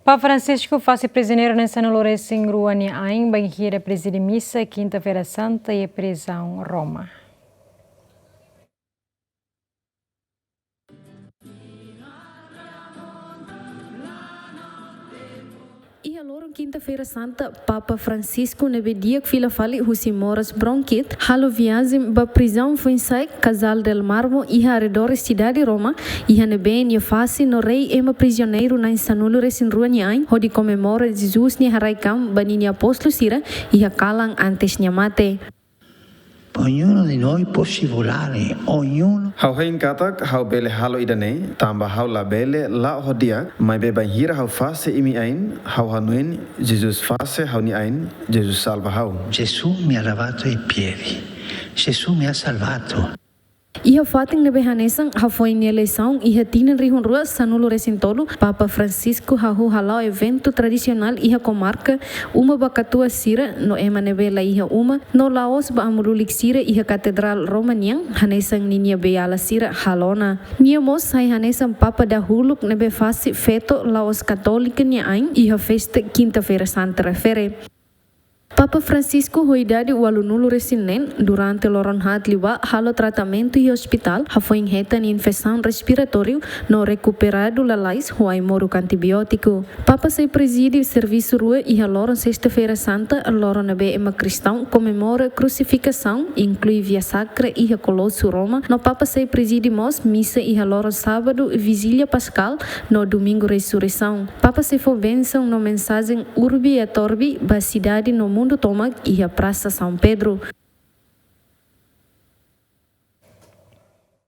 Papa Francisco faz prisioneiro nessa Lourenço em Ruani Ain, banheira preside missa quinta-feira santa e prisão Roma. Ia lorong quinta-feira santa, Papa Francisco nebe dia que fila fali husi moras bronquit, halo viagem ba prisão foi sai Casal del Marmo e arredor cidade Roma, e nebe ia fase no rei ema prisioneiro na insanulo resin ruaniain, hodi comemora Jesus ni haraikam banini apostolo sira e kalang antes nyamate. Ognuno di noi può scivolare, ognuno. Hau hein katak hau bele halo idane tamba hau la bele la hodia mai be banhira hau fase imi ain hau hanuin Jesus fase hau ni ain Jesus salva hau. Gesù mi ha lavato i piedi. Gesù mi ha salvato. Iha fating nebe hanesang ha foi ni eleição iha tinen rihun rua sanulo resintolo Papa Francisco hahu halau evento tradicional iha comarca uma bakatua sira no ema nebe la iha uma no laos ba amurulik sira iha katedral Romaniang hanesang ninia beala sira halona nia mos sai hanesang Papa dahuluk nebe fasi feto laos katolika nia ain iha festa quinta-feira santa refere. Papa Francisco hoidade o alunulo resinen durante loron liwa halo tratamento e hospital foi injetan infecção respiratório no recuperado lalais huai moru antibiótico. Papa se preside serviço rua e loron sexta-feira santa loron nabe ema cristão comemora crucificação inclui via sacra e colosso Roma no Papa se preside mos missa e loron sábado vigília pascal no domingo ressurreição. Papa se for bênção no mensagem urbi et orbi ba cidade no mundo Tomac e a Praça São Pedro.